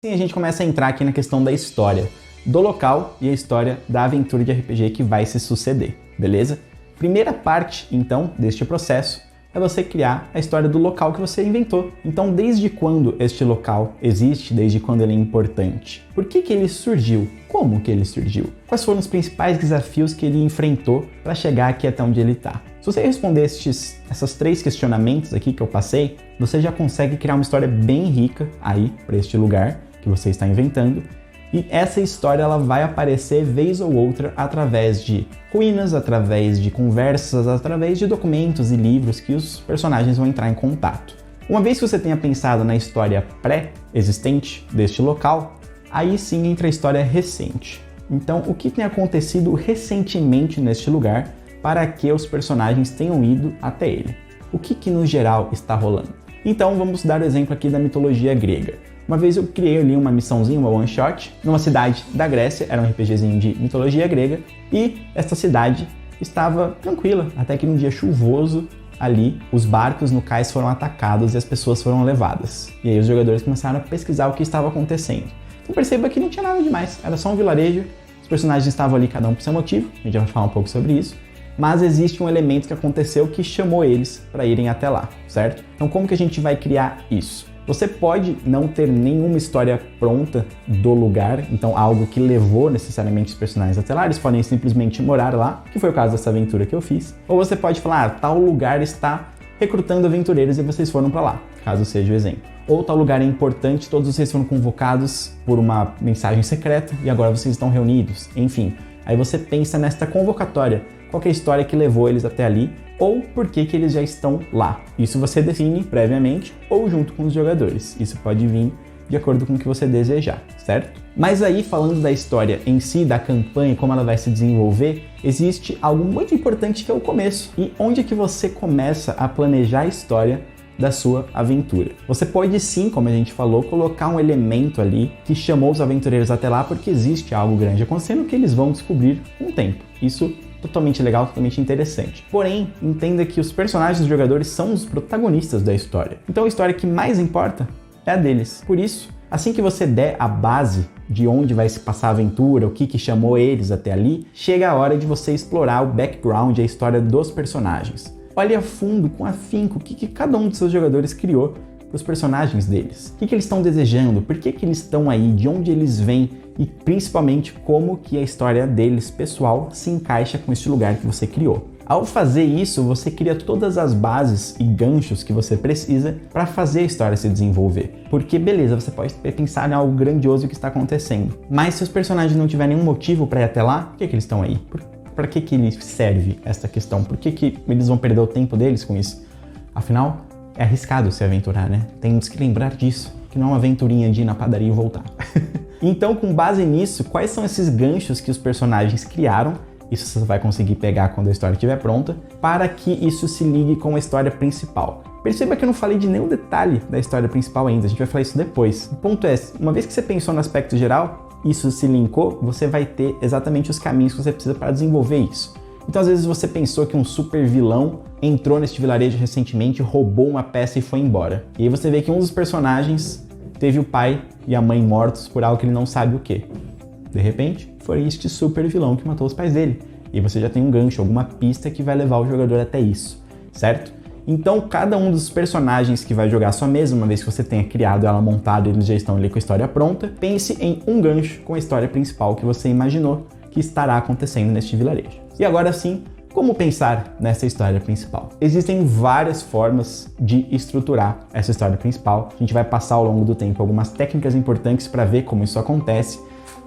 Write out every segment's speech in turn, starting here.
Sim, a gente começa a entrar aqui na questão da história do local e a história da aventura de RPG que vai se suceder, beleza? Primeira parte, então, deste processo é você criar a história do local que você inventou. Então, desde quando este local existe, desde quando ele é importante? Por que ele surgiu? Como que ele surgiu? Quais foram os principais desafios que ele enfrentou para chegar aqui até onde ele está? Se você responder essas 3 questionamentos aqui que eu passei, você já consegue criar uma história bem rica aí para este lugar que você está inventando. E essa história ela vai aparecer vez ou outra através de ruínas, através de conversas, através de documentos e livros que os personagens vão entrar em contato. Uma vez que você tenha pensado na história pré-existente deste local, aí sim entra a história recente. Então, o que tem acontecido recentemente neste lugar para que os personagens tenham ido até ele? O que no geral está rolando? Então, vamos dar o exemplo aqui da mitologia grega. Uma vez eu criei ali uma missãozinha, uma one shot, numa cidade da Grécia, era um RPGzinho de mitologia grega, e essa cidade estava tranquila, até que num dia chuvoso ali, os barcos no cais foram atacados e as pessoas foram levadas. E aí os jogadores começaram a pesquisar o que estava acontecendo. Então perceba que não tinha nada demais, era só um vilarejo, os personagens estavam ali cada um por seu motivo, a gente já vai falar um pouco sobre isso, mas existe um elemento que aconteceu que chamou eles para irem até lá, certo? Então como que a gente vai criar isso? Você pode não ter nenhuma história pronta do lugar, então algo que levou necessariamente os personagens até lá, eles podem simplesmente morar lá, que foi o caso dessa aventura que eu fiz. Ou você pode falar, tal lugar está recrutando aventureiros e vocês foram para lá, caso seja o exemplo. Ou tal lugar é importante, todos vocês foram convocados por uma mensagem secreta e agora vocês estão reunidos. Enfim, aí você pensa nesta convocatória, qual é a história que levou eles até ali, ou por que eles já estão lá. Isso você define previamente ou junto com os jogadores. Isso pode vir de acordo com o que você desejar, certo? Mas aí, falando da história em si, da campanha, como ela vai se desenvolver, existe algo muito importante que é o começo. E onde é que você começa a planejar a história da sua aventura? Você pode sim, como a gente falou, colocar um elemento ali que chamou os aventureiros até lá porque existe algo grande acontecendo que eles vão descobrir com o tempo. Isso totalmente legal, totalmente interessante. Porém, entenda que os personagens dos jogadores são os protagonistas da história. Então a história que mais importa é a deles. Por isso, assim que você der a base de onde vai se passar a aventura, o que chamou eles até ali, chega a hora de você explorar o background, a história dos personagens. Olhe a fundo, com afinco, o que cada um dos seus jogadores criou para os personagens deles. O que eles estão desejando, por que eles estão aí, de onde eles vêm e principalmente como que a história deles pessoal se encaixa com este lugar que você criou. Ao fazer isso, você cria todas as bases e ganchos que você precisa para fazer a história se desenvolver. Porque beleza, você pode pensar em algo grandioso que está acontecendo, mas se os personagens não tiverem nenhum motivo para ir até lá, por que eles estão aí? Para que lhes serve essa questão? Por que eles vão perder o tempo deles com isso? Afinal, é arriscado se aventurar, né? Temos que lembrar disso, que não é uma aventurinha de ir na padaria e voltar. Então, com base nisso, quais são esses ganchos que os personagens criaram? Isso você vai conseguir pegar quando a história estiver pronta, para que isso se ligue com a história principal. Perceba que eu não falei de nenhum detalhe da história principal ainda, a gente vai falar isso depois. O ponto é, uma vez que você pensou no aspecto geral, isso se linkou, você vai ter exatamente os caminhos que você precisa para desenvolver isso. Então, às vezes você pensou que um super vilão entrou neste vilarejo recentemente, roubou uma peça e foi embora. E aí você vê que um dos personagens teve o pai e a mãe mortos por algo que ele não sabe o que. De repente, foi este super vilão que matou os pais dele. E você já tem um gancho, alguma pista que vai levar o jogador até isso, certo? Então, cada um dos personagens que vai jogar a sua mesa, uma vez que você tenha criado ela montada e eles já estão ali com a história pronta, pense em um gancho com a história principal que você imaginou que estará acontecendo neste vilarejo. E agora sim, como pensar nessa história principal? Existem várias formas de estruturar essa história principal. A gente vai passar ao longo do tempo algumas técnicas importantes para ver como isso acontece.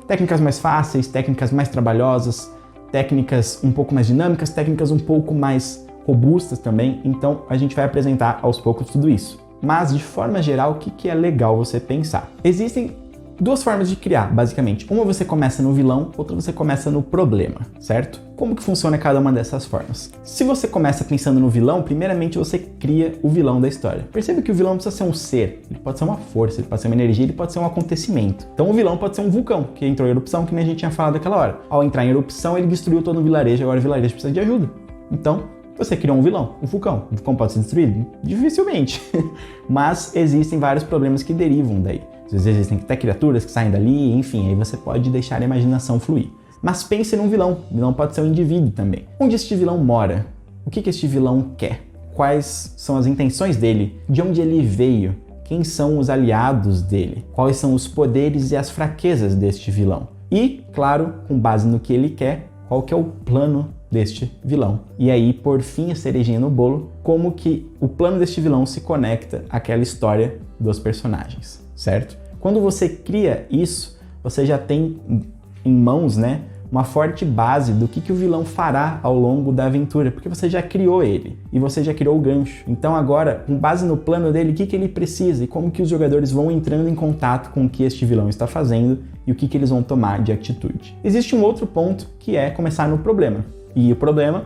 Técnicas mais fáceis, técnicas mais trabalhosas, técnicas um pouco mais dinâmicas, técnicas um pouco mais robustas também. Então a gente vai apresentar aos poucos tudo isso. Mas de forma geral, o que é legal você pensar? Existem 2 formas de criar, basicamente. Uma você começa no vilão, outra você começa no problema, certo? Como que funciona cada uma dessas formas? Se você começa pensando no vilão, primeiramente você cria o vilão da história. Perceba que o vilão não precisa ser um ser, ele pode ser uma força, ele pode ser uma energia, ele pode ser um acontecimento. Então o vilão pode ser um vulcão, que entrou em erupção, que nem a gente tinha falado naquela hora. Ao entrar em erupção, ele destruiu todo o vilarejo, agora o vilarejo precisa de ajuda. Então, você criou um vilão, um vulcão. O vulcão pode ser destruído? Dificilmente. Mas existem vários problemas que derivam daí. Às vezes existem até criaturas que saem dali, enfim, aí você pode deixar a imaginação fluir. Mas pense num vilão. O vilão pode ser um indivíduo também. Onde este vilão mora? O que este vilão quer? Quais são as intenções dele? De onde ele veio? Quem são os aliados dele? Quais são os poderes e as fraquezas deste vilão? E, claro, com base no que ele quer, qual que é o plano deste vilão? E aí, por fim, a cerejinha no bolo, como que o plano deste vilão se conecta àquela história dos personagens, certo? Quando você cria isso, você já tem em mãos, né, uma forte base do que o vilão fará ao longo da aventura, porque você já criou ele e você já criou o gancho. Então agora, com base no plano dele, o que ele precisa e como que os jogadores vão entrando em contato com o que este vilão está fazendo e o que eles vão tomar de atitude. Existe um outro ponto que é começar no problema. E o problema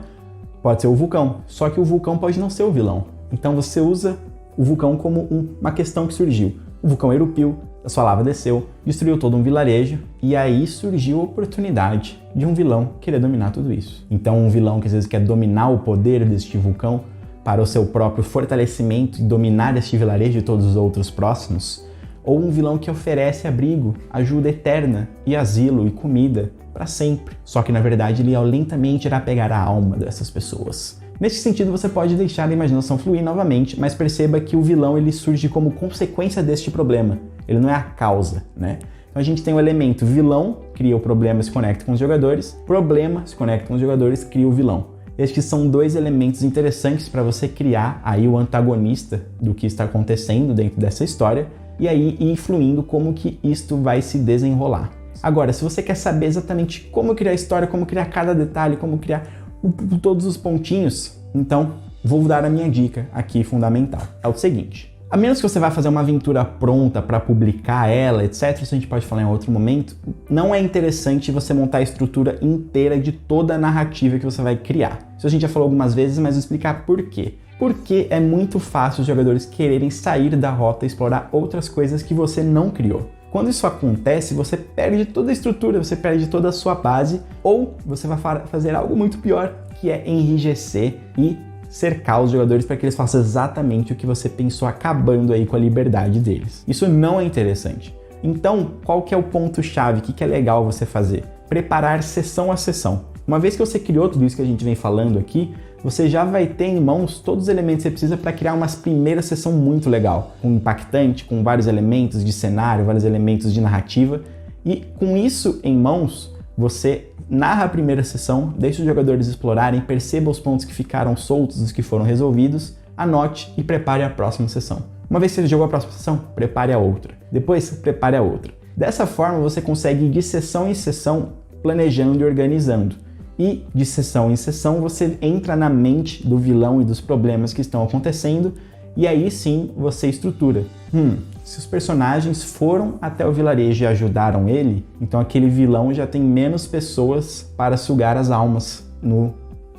pode ser o vulcão, só que o vulcão pode não ser o vilão. Então você usa o vulcão como uma questão que surgiu. O vulcão erupiu, a sua lava desceu, destruiu todo um vilarejo e aí surgiu a oportunidade de um vilão querer dominar tudo isso. Então um vilão que às vezes quer dominar o poder deste vulcão para o seu próprio fortalecimento e dominar este vilarejo e todos os outros próximos, ou um vilão que oferece abrigo, ajuda eterna e asilo e comida para sempre. Só que na verdade ele lentamente irá pegar a alma dessas pessoas. Nesse sentido, você pode deixar a imaginação fluir novamente, mas perceba que o vilão ele surge como consequência deste problema. Ele não é a causa, né? Então a gente tem o elemento vilão, cria o problema, se conecta com os jogadores, problema, se conecta com os jogadores, cria o vilão. Estes são dois elementos interessantes para você criar aí o antagonista do que está acontecendo dentro dessa história e aí ir fluindo como que isto vai se desenrolar. Agora, se você quer saber exatamente como criar a história, como criar cada detalhe, como criar todos os pontinhos, então vou dar a minha dica aqui fundamental. É o seguinte, a menos que você vá fazer uma aventura pronta para publicar ela, etc, isso a gente pode falar em outro momento, não é interessante você montar a estrutura inteira de toda a narrativa que você vai criar. Isso a gente já falou algumas vezes, mas vou explicar por quê. Porque é muito fácil os jogadores quererem sair da rota e explorar outras coisas que você não criou. Quando isso acontece, você perde toda a estrutura, você perde toda a sua base, ou você vai fazer algo muito pior, que é enrijecer e cercar os jogadores para que eles façam exatamente o que você pensou, acabando aí com a liberdade deles. Isso não é interessante. Então, qual que é o ponto-chave? O que é legal você fazer? Preparar sessão a sessão. Uma vez que você criou tudo isso que a gente vem falando aqui, você já vai ter em mãos todos os elementos que você precisa para criar uma primeira sessão muito legal, impactante, com vários elementos de cenário, vários elementos de narrativa. E com isso em mãos, você narra a primeira sessão, deixa os jogadores explorarem, perceba os pontos que ficaram soltos, os que foram resolvidos, anote e prepare a próxima sessão. Uma vez que você jogou a próxima sessão, prepare a outra. Depois, prepare a outra. Dessa forma, você consegue ir de sessão em sessão planejando e organizando. E de sessão em sessão você entra na mente do vilão e dos problemas que estão acontecendo e aí sim você estrutura. Se os personagens foram até o vilarejo e ajudaram ele, então aquele vilão já tem menos pessoas para sugar as almas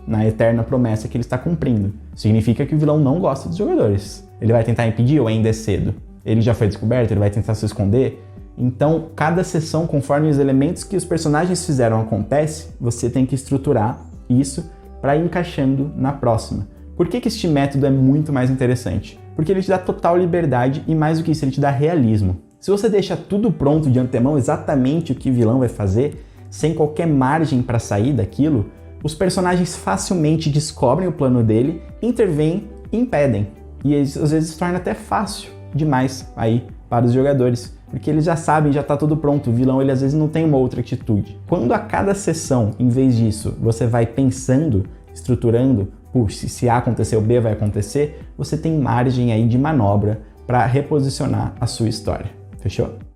na eterna promessa que ele está cumprindo. Significa que o vilão não gosta dos jogadores. Ele vai tentar impedir ou ainda é cedo? Ele já foi descoberto? Ele vai tentar se esconder? Então, cada sessão, conforme os elementos que os personagens fizeram acontece, você tem que estruturar isso para ir encaixando na próxima. Por que este método é muito mais interessante? Porque ele te dá total liberdade e, mais do que isso, ele te dá realismo. Se você deixa tudo pronto de antemão, exatamente o que o vilão vai fazer, sem qualquer margem para sair daquilo, os personagens facilmente descobrem o plano dele, intervêm e impedem. E às vezes torna até fácil demais aí para os jogadores, porque eles já sabem, já está tudo pronto, o vilão ele às vezes não tem uma outra atitude. Quando a cada sessão, em vez disso, você vai pensando, estruturando, se A aconteceu, B vai acontecer, você tem margem aí de manobra para reposicionar a sua história. Fechou?